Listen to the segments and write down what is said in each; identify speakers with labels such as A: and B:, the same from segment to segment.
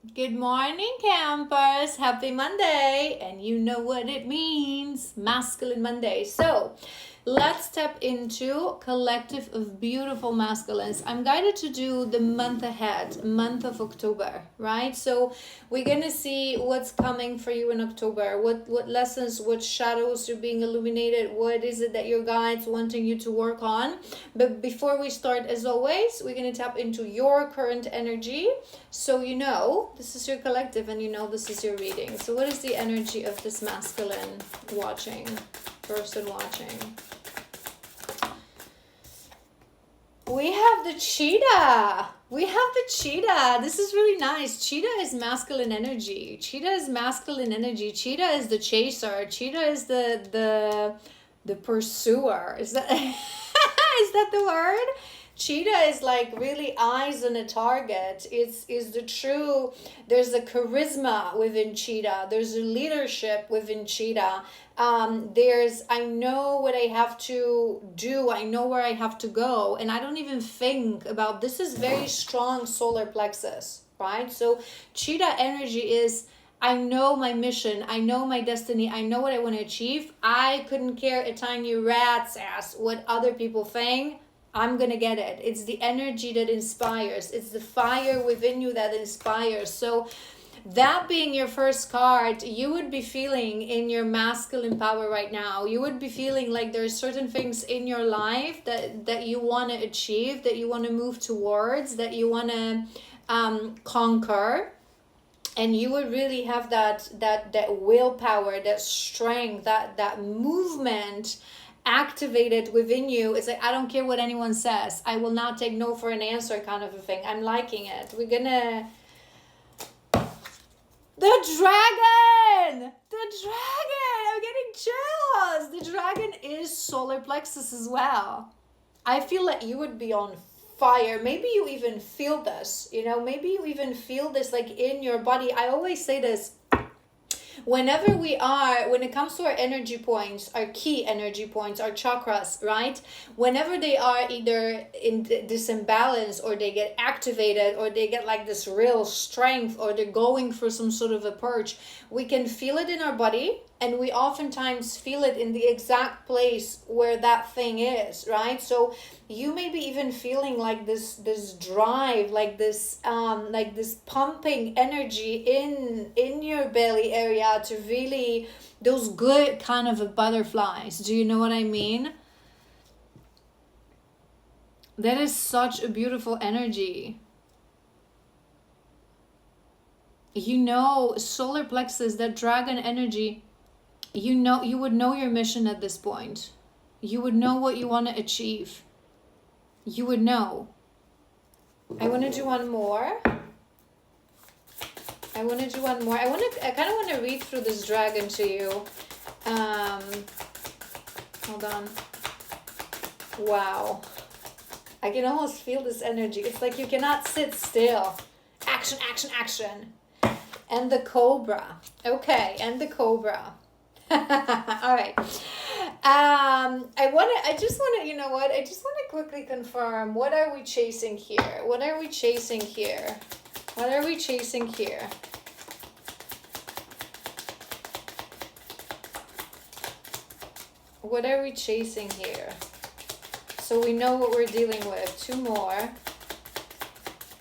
A: Good morning, campers. Happy Monday. And you know what it means, Masculine Monday. So let's step into collective of beautiful masculines. I'm guided to do the month ahead, month of October, right? So we're gonna see what's coming for you in October, what lessons, what shadows are being illuminated, what is it that your guides wanting you to work on. But before we start, as always, we're gonna tap into your current energy, so you know this is your collective and you know this is your reading. So what is the energy of this masculine watching, person watching? We have the cheetah. We have the cheetah. This is really nice. Cheetah is masculine energy. Cheetah is masculine energy. Cheetah is the chaser. Cheetah is the pursuer. Is that is that the word? Cheetah is like really eyes on a target. Is the true. There's a charisma within cheetah. There's a leadership within cheetah. There's, I know what I have to do. I know where I have to go, and I don't even think about. This is very strong solar plexus, right? So cheetah energy is, I know my mission, I know my destiny, I know what I want to achieve. I couldn't care a tiny rat's ass what other people think. I'm gonna get it. It's the energy that inspires. It's the fire within you that inspires. So that being your first card, you would be feeling in your masculine power right now. You would be feeling like there's certain things in your life that you want to achieve, that you want to move towards, that you want to conquer. And you would really have that willpower, that strength, that movement activated within you. It's like, I don't care what anyone says, I will not take no for an answer, kind of a thing. I'm liking it. We're gonna, the dragon, I'm getting chills. The dragon is solar plexus as well. I feel that you would be on fire. Maybe you even feel this, maybe you even feel this like in your body. I always say this, when it comes to our energy points, our key energy points, our chakras, right? Whenever they are either in this imbalance, or they get activated, or they get like this real strength, or they're going for some sort of a purge, we can feel it in our body, and we oftentimes feel it in the exact place where that thing is, right? So you may be even feeling like this drive, like this pumping energy in your belly area, to really, those good kind of butterflies. Do you know what I mean? That is such a beautiful energy. Solar plexus, that dragon energy, you would know your mission at this point. You would know what you want to achieve. You would know. I want to do one more. I kind of want to read through this dragon to you. Hold on. Wow. I can almost feel this energy. It's like you cannot sit still. Action, action, action. And the cobra. Okay, and the cobra. All right. I just want to quickly confirm, what are we chasing here? What are we chasing here? What are we chasing here? What are we chasing here? So we know what we're dealing with. Two more.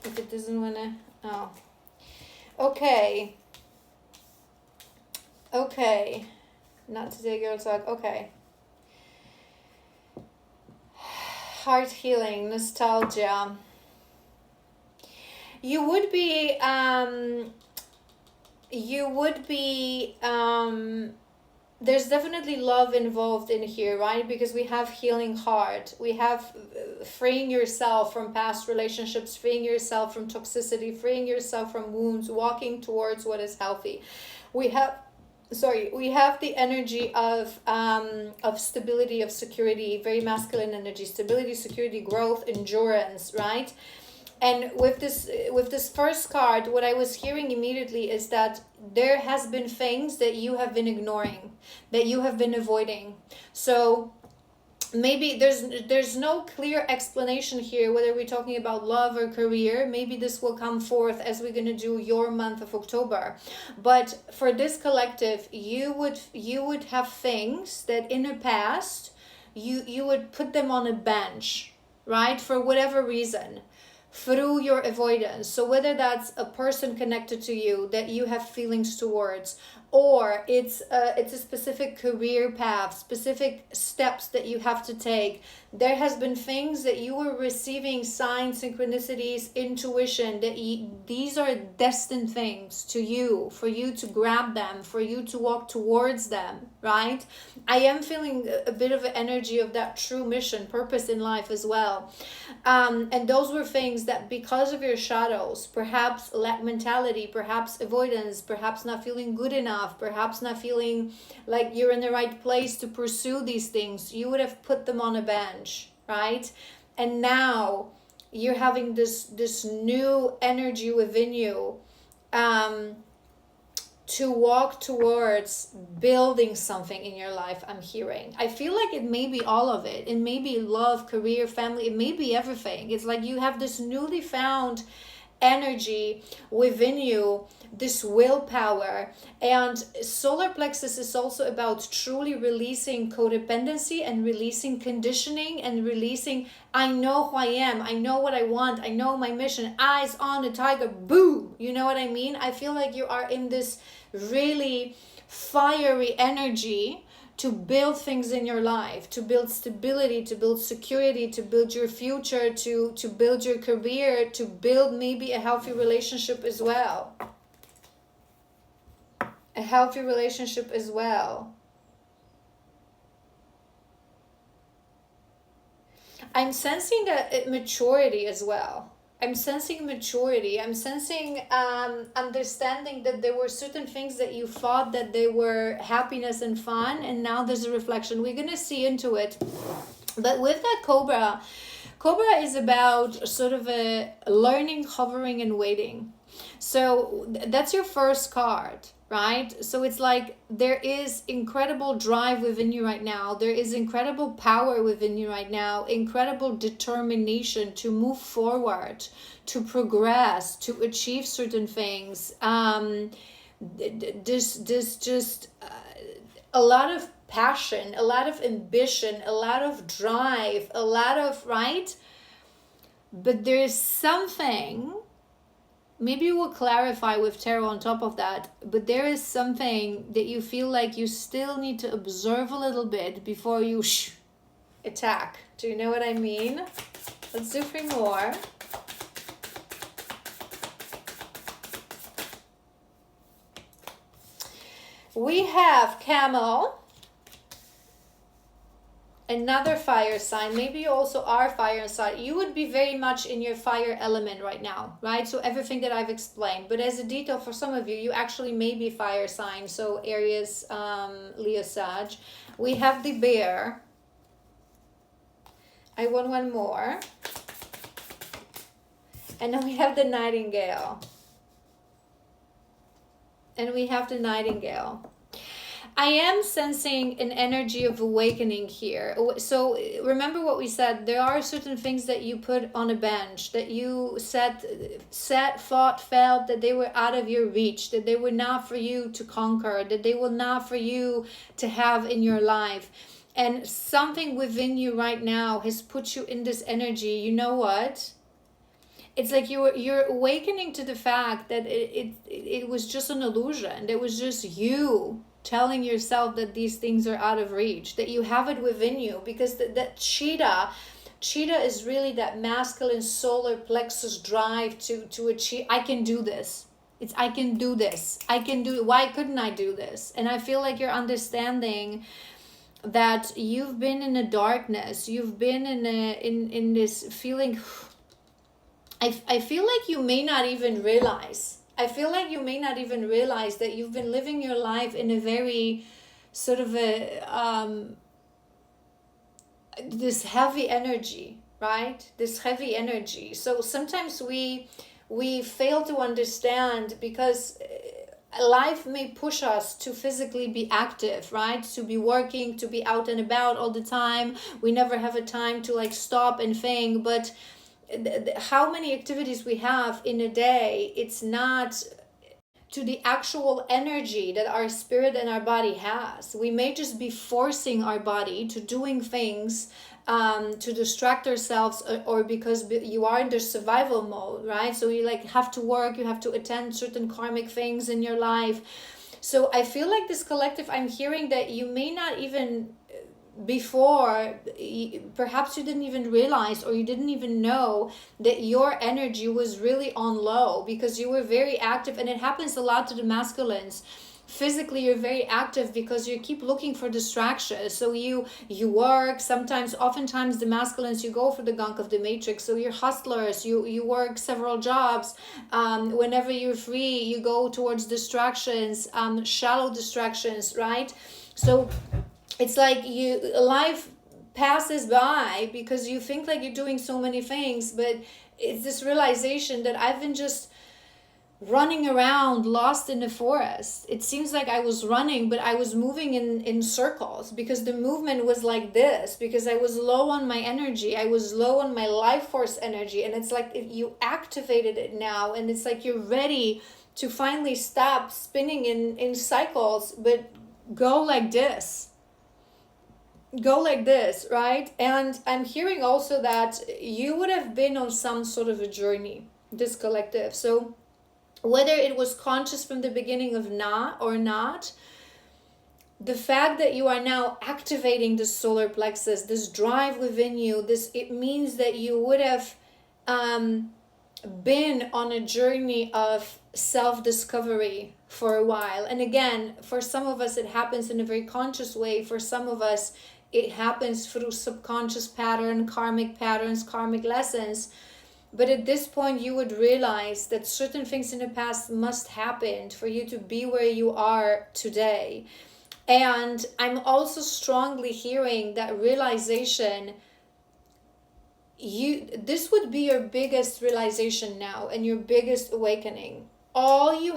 A: If it doesn't want to... Oh. Okay. Okay. Not today, girl talk. Okay. Heart healing, nostalgia. You would be there's definitely love involved in here, right? Because we have healing heart. We have freeing yourself from past relationships, freeing yourself from toxicity, freeing yourself from wounds, walking towards what is healthy. We have the energy of stability, of security, very masculine energy, stability, security, growth, endurance, right? And with this first card, what I was hearing immediately is that there has been things that you have been ignoring, that you have been avoiding. So maybe there's no clear explanation here whether we're talking about love or career. Maybe this will come forth as we're going to do your month of October. But for this collective, you would have things that in the past you would put them on a bench, right, for whatever reason, through your avoidance. So whether that's a person connected to you that you have feelings towards, or it's a specific career path, specific steps that you have to take. There has been things that you were receiving, signs, synchronicities, intuition, that these are destined things to you, for you to grab them, for you to walk towards them, right? I am feeling a bit of an energy of that true mission, purpose in life as well. And those were things that, because of your shadows, perhaps lack mentality, perhaps avoidance, perhaps not feeling good enough, perhaps not feeling like you're in the right place to pursue these things, you would have put them on a bench, right? And now you're having this new energy within you, to walk towards building something in your life. I'm hearing, I feel like it may be all of it. It may be love, career, family, it may be everything. It's like you have this newly found energy within you, this willpower. And solar plexus is also about truly releasing codependency and releasing conditioning and releasing, I know who I am, I know what I want, I know my mission, eyes on the tiger, boom. You know what I mean? I feel like you are in this really fiery energy to build things in your life, to build stability, to build security, to build your future, to build your career, to build maybe a healthy relationship as well. A healthy relationship as well. I'm sensing a maturity as well. I'm sensing maturity. I'm sensing understanding that there were certain things that you thought that they were happiness and fun, and now there's a reflection. We're going to see into it. But with that Cobra is about sort of a learning, hovering, and waiting. So that's your first card, right? So it's like there is incredible drive within you right now. There is incredible power within you right now, incredible determination to move forward, to progress, to achieve certain things. This just a lot of passion, a lot of ambition, a lot of drive, a lot of, right? But there's something, maybe we'll clarify with tarot on top of that, but there is something that you feel like you still need to observe a little bit before you attack. Do you know what I mean? Let's do 3 more. We have Camel, another fire sign. Maybe you also are fire sign. You would be very much in your fire element right now, right? So everything that I've explained. But as a detail for some of you, you actually may be fire sign. So Aries, Leo, Sag. We have the Bear. I want one more. And then we have the Nightingale. And we have the Nightingale. I am sensing an energy of awakening here. So remember what we said. There are certain things that you put on a bench, that you thought, felt that they were out of your reach, that they were not for you to conquer, that they were not for you to have in your life. And something within you right now has put you in this energy. You know what? It's like you're awakening to the fact that it was just an illusion. It was just you telling yourself that these things are out of reach, that you have it within you, because that cheetah is really that masculine solar plexus drive to achieve. I can do this. I can do this. Why couldn't I do this? And I feel like you're understanding that you've been in a darkness. You've been in this feeling. I feel like you may not even realize. I feel like you may not even realize that you've been living your life in a very sort of this heavy energy, right? This heavy energy. So sometimes we fail to understand, because life may push us to physically be active, right? To be working, to be out and about all the time. We never have a time to like stop and think. But how many activities we have in a day, it's not to the actual energy that our spirit and our body has. We may just be forcing our body to doing things to distract ourselves, or because you are in the survival mode, right? So you like have to work, you have to attend certain karmic things in your life. So I feel like this collective, I'm hearing that you may not even before, perhaps you didn't even realize, or you didn't even know that your energy was really on low because you were very active. And it happens a lot to the masculines. Physically you're very active because you keep looking for distractions. So you work, sometimes oftentimes the masculines, you go for the gunk of the matrix. So you're hustlers, you work several jobs. Whenever you're free, you go towards distractions, shallow distractions, right? So it's like life passes by because you think like you're doing so many things, but it's this realization that I've been just running around lost in the forest. It seems like I was running, but I was moving in circles because the movement was like this, because I was low on my energy, I was low on my life force energy. And it's like you activated it now, and it's like you're ready to finally stop spinning in cycles, but go like this, right? And I'm hearing also that you would have been on some sort of a journey, this collective. So whether it was conscious from the beginning of not, the fact that you are now activating the solar plexus, this drive within you, it means that you would have been on a journey of self-discovery for a while. And again, for some of us it happens in a very conscious way. For some of us it happens through subconscious karmic patterns, karmic lessons. But at this point you would realize that certain things in the past must happen for you to be where you are today. And I'm also strongly hearing that realization, this would be your biggest realization now and your biggest awakening. All you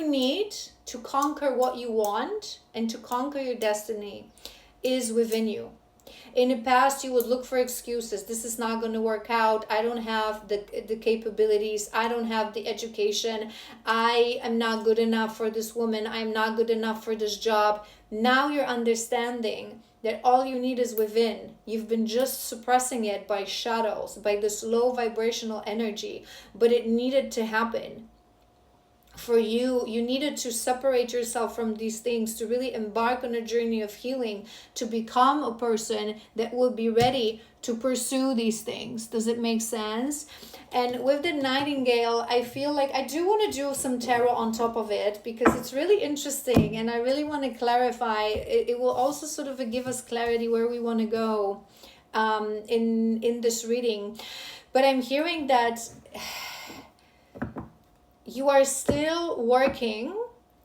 A: need to conquer what you want and to conquer your destiny is within you. In the past, you would look for excuses. This is not going to work out. I don't have the capabilities. I don't have the education. I am not good enough for this woman. I'm not good enough for this job. Now you're understanding that all you need is within. You've been just suppressing it by shadows, by this low vibrational energy, but it needed to happen. For you needed to separate yourself from these things to really embark on a journey of healing, to become a person that will be ready to pursue these things. Does it make sense? And with the Nightingale, I feel like I do want to do some tarot on top of it because it's really interesting and I really want to clarify. It will also sort of give us clarity where we want to go in this reading. But I'm hearing that you are still working.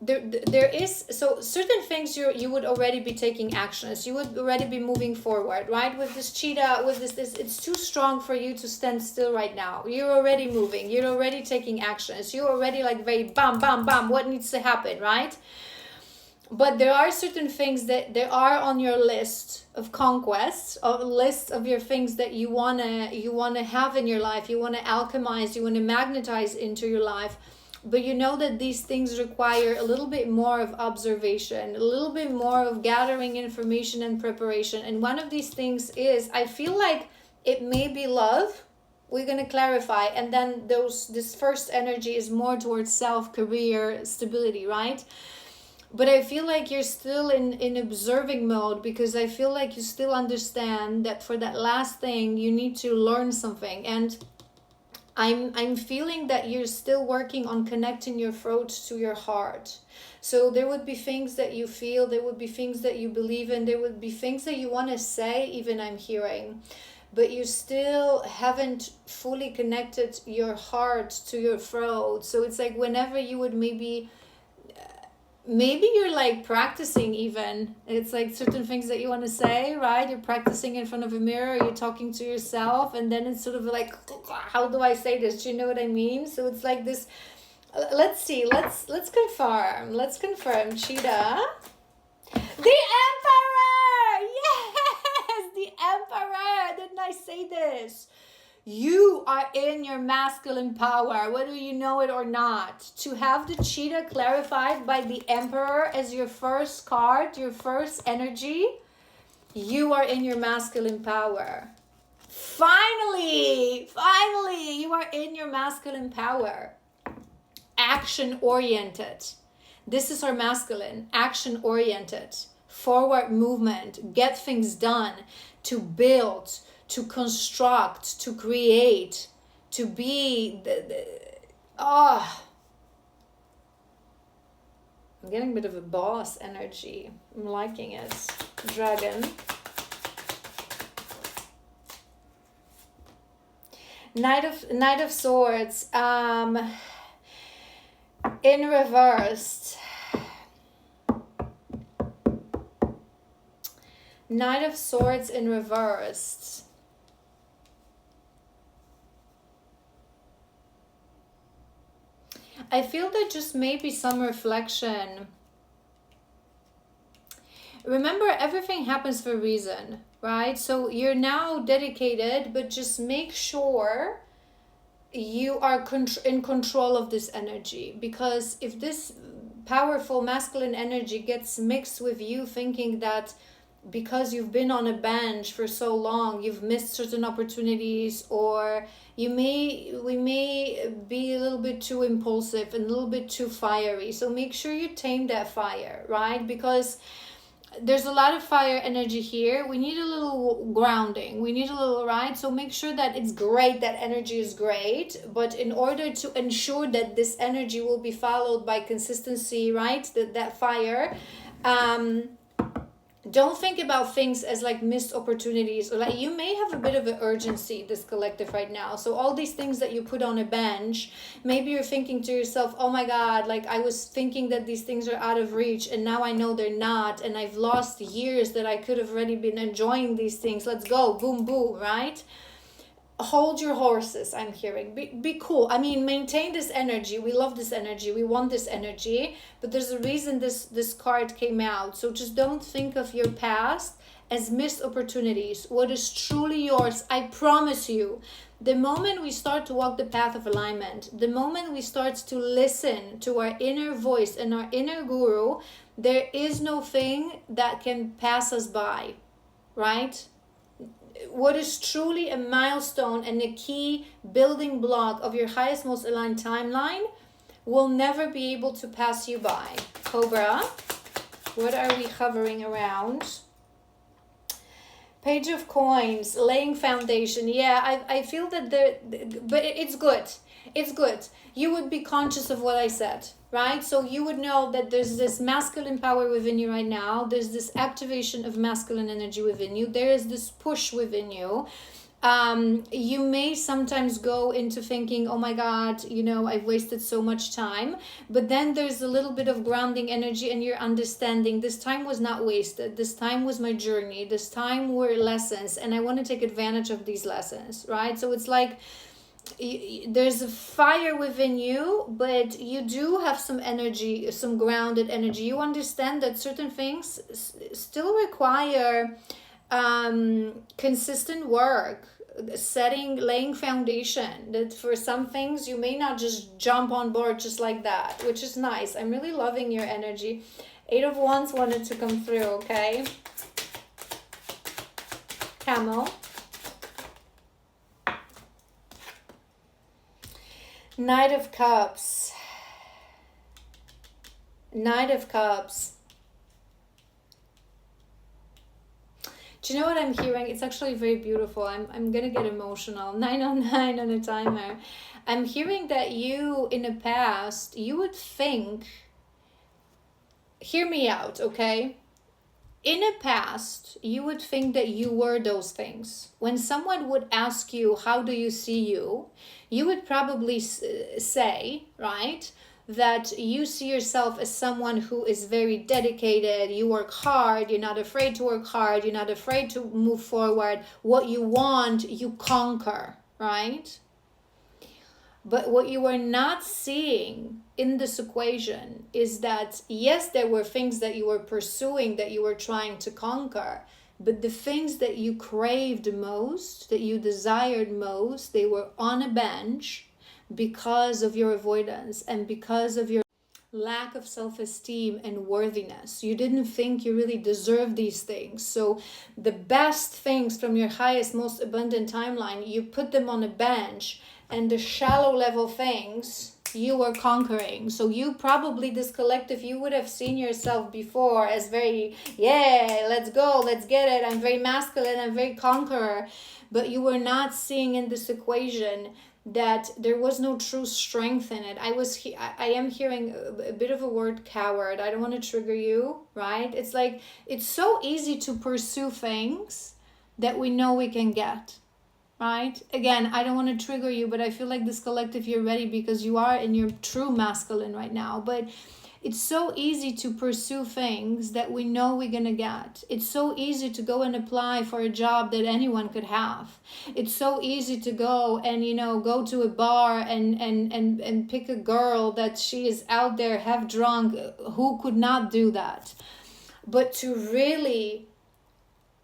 A: There is, so certain things you would already be taking actions. You would already be moving forward, right? With this cheetah, with this, it's too strong for you to stand still right now. You're already moving. You're already taking actions. You're already like very bam, bam, bam. What needs to happen, right? But there are certain things that there are on your list of conquests, of list of your things that you wanna have in your life. You wanna alchemize. You wanna magnetize into your life. But you know that these things require a little bit more of observation, a little bit more of gathering information and preparation. And one of these things is, I feel like it may be love. We're going to clarify. And then this first energy is more towards self, career, stability, right? But I feel like you're still in observing mode because I feel like you still understand that for that last thing, you need to learn something. And I'm feeling that you're still working on connecting your throat to your heart. So there would be things that you feel, there would be things that you believe in, there would be things that you want to say, even I'm hearing. But you still haven't fully connected your heart to your throat. So it's like whenever you would maybe you're like practicing even. It's like certain things that you want to say, right? You're practicing in front of a mirror, you're talking to yourself, and then it's sort of like, how do I say this? Do you know what I mean? So it's like this Let's see. Let's confirm. Let's confirm. Cheetah. The Emperor! Yes! The Emperor! Didn't I say this? You are in your masculine power, whether you know it or not. To have the cheetah clarified by the Emperor as your first card, your first energy, you are in your masculine power. Finally, you are in your masculine power. Action oriented. This is our masculine, action oriented, forward movement, get things done, to build, to construct, to create, to be I'm getting a bit of a boss energy. I'm liking it. Dragon. Knight of Swords. In reversed. Knight of Swords in reversed. I feel that just maybe some reflection. Remember, everything happens for a reason, right? So you're now dedicated, but just make sure you are in control of this energy, because if this powerful masculine energy gets mixed with you thinking that because you've been on a bench for so long you've missed certain opportunities, or we may be a little bit too impulsive and a little bit too fiery, so make sure you tame that fire, right? Because there's a lot of fire energy here. We need a little grounding. We need a little, right? So make sure that it's great, that energy is great. But in order to ensure that this energy will be followed by consistency, right? That fire, don't think about things as like missed opportunities, or like you may have a bit of an urgency, this collective right now. So all these things that you put on a bench, maybe you're thinking to yourself, oh my God, like I was thinking that these things are out of reach and now I know they're not, and I've lost years that I could have already been enjoying these things. Let's go, boom, boom, right? Hold your horses, I'm hearing. Be cool. I mean, maintain this energy. We love this energy. We want this energy. But there's a reason this card came out. So just don't think of your past as missed opportunities. What is truly yours, I promise you, the moment we start to walk the path of alignment, the moment we start to listen to our inner voice and our inner guru, there is no thing that can pass us by, right? What is truly a milestone and a key building block of your highest, most aligned timeline will never be able to pass you by. Cobra, what are we hovering around? Page of Coins, laying foundation. Yeah, I feel that but it's good. It's good. You would be conscious of what I said, right? So you would know that there's this masculine power within you right now. There's this activation of masculine energy within you. There is this push within you. You may sometimes go into thinking, oh my God, you know, I've wasted so much time. But then there's a little bit of grounding energy and you're understanding this time was not wasted. This time was my journey. This time were lessons. And I want to take advantage of these lessons, right? So it's like, there's a fire within you, but you do have some energy, some grounded energy. You understand that certain things still require consistent work, laying foundation, that for some things you may not just jump on board just like that, which is nice. I'm really loving your energy. 8 of Wands wanted to come through, okay? Camel. Knight of Cups. Knight of Cups. Do you know what I'm hearing? It's actually very beautiful. I'm gonna get emotional. 909 on a timer. I'm hearing that you, in the past, you would think, hear me out, okay? In the past, you would think that you were those things. When someone would ask you, how do you see you? You would probably say, right, that you see yourself as someone who is very dedicated. You work hard. You're not afraid to work hard. You're not afraid to move forward. What you want, you conquer, right? But what you are not seeing in this equation is that, yes, there were things that you were pursuing, that you were trying to conquer, but the things that you craved most, that you desired most, they were on a bench because of your avoidance and because of your lack of self-esteem and worthiness. You didn't think you really deserved these things. So the best things from your highest, most abundant timeline, you put them on a bench, and the shallow level things you were conquering. So you probably, this collective, you would have seen yourself before as very, yeah, let's go, let's get it, I'm very masculine, I'm very conqueror. But you were not seeing in this equation that there was no true strength in it. I am hearing a bit of a word, coward. I don't want to trigger you, right? It's like, it's so easy to pursue things that we know we can get, right? Again, I don't want to trigger you, but I feel like this collective, you're ready because you are in your true masculine right now. But it's so easy to pursue things that we know we're going to get. It's so easy to go and apply for a job that anyone could have. It's so easy to go and, go to a bar and pick a girl that she is out there half drunk. Who could not do that? But to really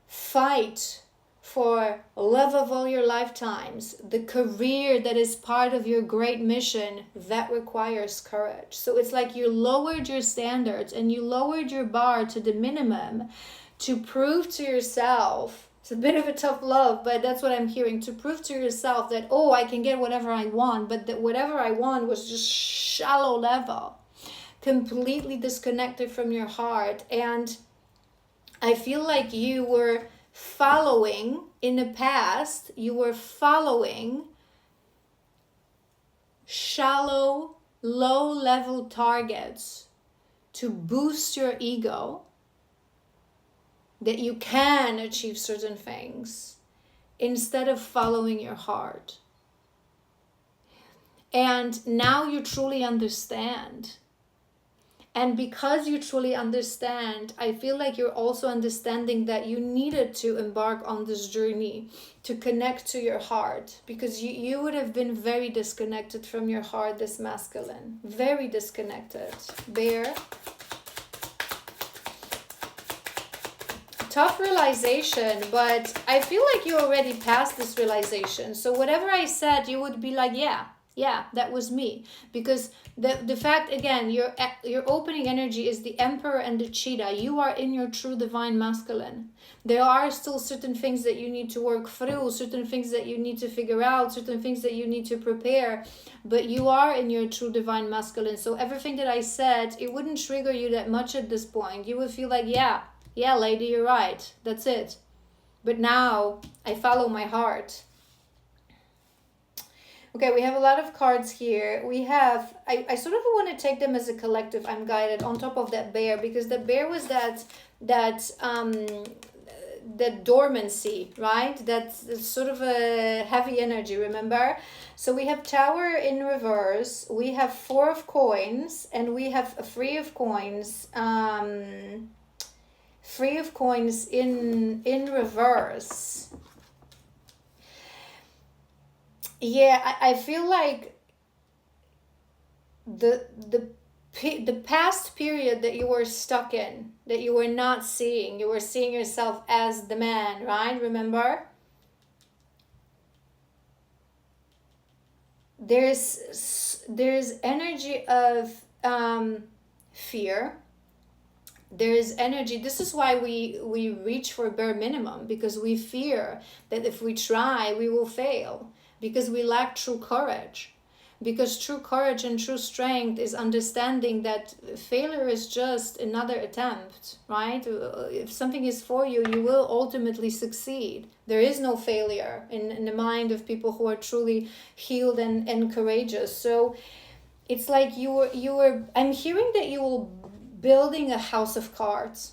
A: fight for love of all your lifetimes, the career that is part of your great mission, that requires courage. So it's like you lowered your standards and you lowered your bar to the minimum to prove to yourself, it's a bit of a tough love, but that's what I'm hearing, to prove to yourself that, oh, I can get whatever I want, but that whatever I want was just shallow level, completely disconnected from your heart. And I feel like you were following, in the past, you were following shallow, low-level targets to boost your ego, that you can achieve certain things, instead of following your heart. And now you truly understand. And because you truly understand, I feel like you're also understanding that you needed to embark on this journey to connect to your heart, because you would have been very disconnected from your heart, this masculine. Very disconnected. Bear. Tough realization, but I feel like you already passed this realization. So whatever I said, you would be like, yeah, that was me. Because the fact, again, your opening energy is the Emperor and the Cheetah. You are in your true divine masculine. There are still certain things that you need to work through, certain things that you need to figure out, certain things that you need to prepare, but you are in your true divine masculine. So everything that I said, it wouldn't trigger you that much at this point. You would feel like, yeah, lady, you're right. That's it. But now I follow my heart. Okay, we have a lot of cards here. We have, I sort of want to take them as a collective. I'm guided on top of that bear, because the bear was that dormancy, right? That's sort of a heavy energy, remember? So we have Tower in reverse, we have 4 of coins, and we have a 3 of coins. 3 of coins in reverse. Yeah, I feel like the past period that you were stuck in, that you were not seeing, you were seeing yourself as the man, right? Remember? There's energy of fear. There is energy. This is why we reach for bare minimum, because we fear that if we try, we will fail. Because we lack true courage. Because true courage and true strength is understanding that failure is just another attempt, right? If something is for you, you will ultimately succeed. There is no failure in the mind of people who are truly healed and courageous. So it's like you were, I'm hearing that you will building a house of cards.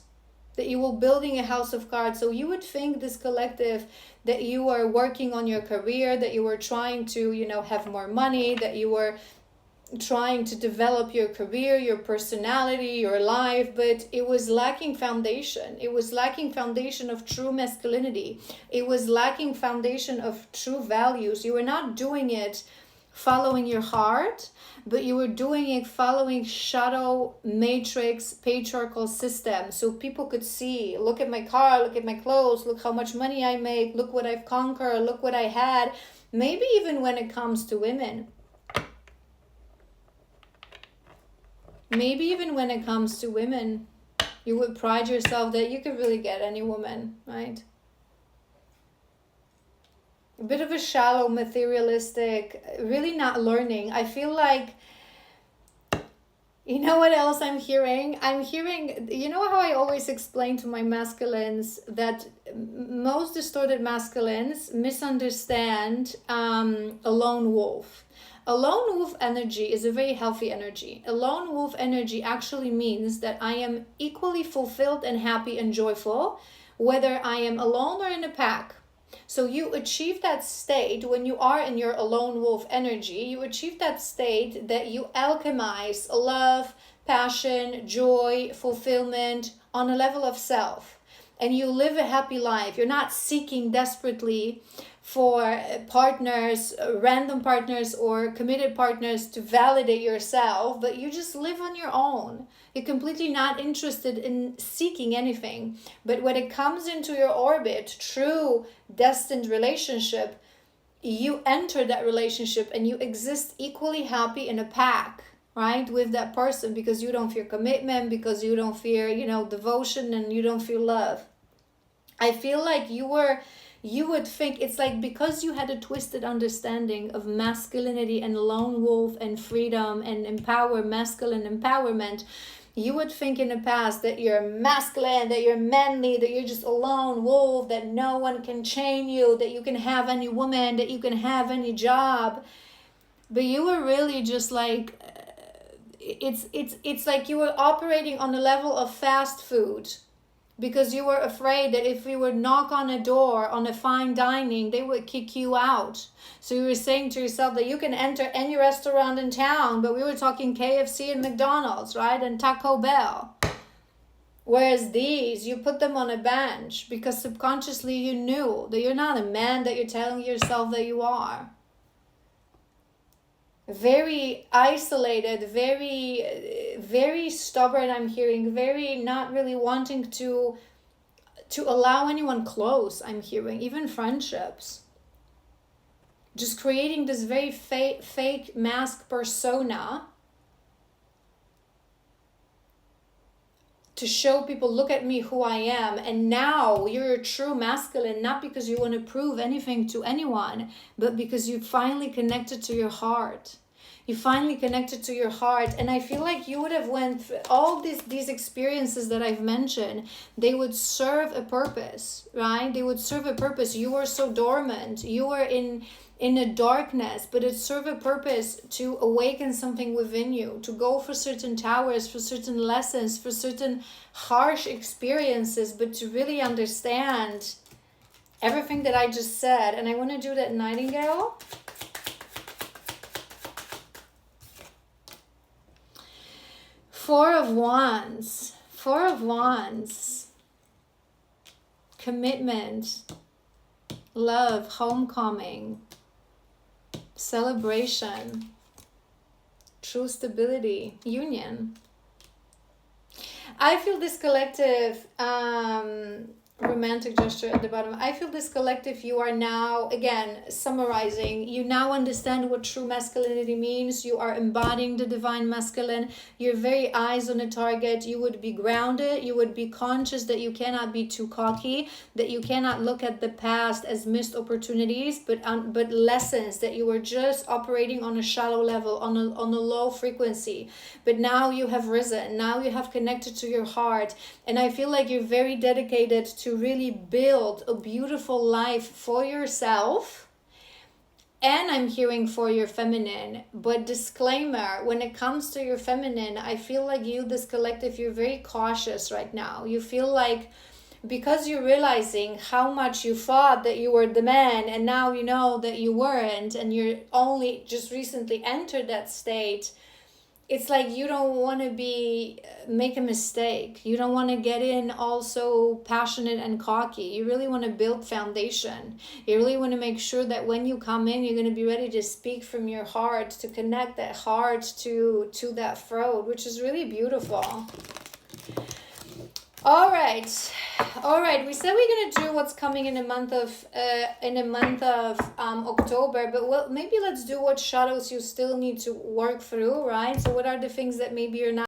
A: That you will building a house of cards. So you would think, this collective, that you are working on your career, that you were trying to, have more money, that you were trying to develop your career, your personality, your life, but it was lacking foundation. It was lacking foundation of true masculinity. It was lacking foundation of true values. You were not doing it following your heart, but you were doing it following shadow matrix patriarchal system, so people could see, look at my car, look at my clothes, look how much money I make, look what I've conquered, look what I had. Maybe even when it comes to women, you would pride yourself that you could really get any woman, right? A bit of a shallow, materialistic, really not learning. I feel like, you know what else I'm hearing? You know how I always explain to my masculines that most distorted masculines misunderstand a lone wolf. A lone wolf energy is a very healthy energy. A lone wolf energy actually means that I am equally fulfilled and happy and joyful, whether I am alone or in a pack. So you achieve that state when you are in your lone wolf energy. You achieve that state that you alchemize love, passion, joy, fulfillment on a level of self. And you live a happy life. You're not seeking desperately for partners, random partners or committed partners to validate yourself, but you just live on your own. You're completely not interested in seeking anything. But when it comes into your orbit, true destined relationship, you enter that relationship and you exist equally happy in a pack, right, with that person, because you don't fear commitment, because you don't fear, devotion, and you don't feel love. I feel like you would think it's like, because you had a twisted understanding of masculinity and lone wolf and freedom and masculine empowerment, you would think in the past that you're masculine, that you're manly, that you're just a lone wolf, that no one can chain you, that you can have any woman, that you can have any job. But you were really just like, it's like you were operating on a level of fast food, because you were afraid that if you would knock on a door on a fine dining, they would kick you out. So you were saying to yourself that you can enter any restaurant in town, but we were talking KFC and McDonald's, right? And Taco Bell. Whereas these, you put them on a bench because subconsciously you knew that you're not a man that you're telling yourself that you are. Very isolated, very stubborn, I'm hearing, very not really wanting to allow anyone close, I'm hearing, even friendships. Just creating this very fake mask persona to show people, look at me, who I am. And now you're a true masculine, not because you want to prove anything to anyone, but because you finally connected to your heart. You finally connected to your heart. And I feel like you would have went through all these experiences that I've mentioned. They would serve a purpose, right? They would serve a purpose. You were so dormant. You were in a darkness, but it served a purpose to awaken something within you, to go for certain towers, for certain lessons, for certain harsh experiences, but to really understand everything that I just said. And I want to do that Nightingale. Four of Wands, commitment, love, homecoming, celebration, true stability, union. I feel this collective, romantic gesture at the bottom. I feel this collective, you are now, again, summarizing, you now understand what true masculinity means. You are embodying the divine masculine. You're very eyes on a target. You would be grounded. You would be conscious that you cannot be too cocky, that you cannot look at the past as missed opportunities, but lessons, that you were just operating on a shallow level, on a low frequency. But now you have risen. Now you have connected to your heart. And I feel like you're very dedicated to really build a beautiful life for yourself. And I'm hearing for your feminine. But disclaimer, when it comes to your feminine, I feel like you, this collective, you're very cautious right now. You feel like, because you're realizing how much you thought that you were the man, and now you know that you weren't, and you're only just recently entered that state, it's like you don't want to make a mistake. You don't want to get in also passionate and cocky. You really want to build foundation. You really want to make sure that when you come in, you're going to be ready to speak from your heart, to connect that heart to that throat, which is really beautiful. All right. We said we're gonna do what's coming in a month of October, but maybe let's do what shadows you still need to work through, right? So what are the things that maybe you're not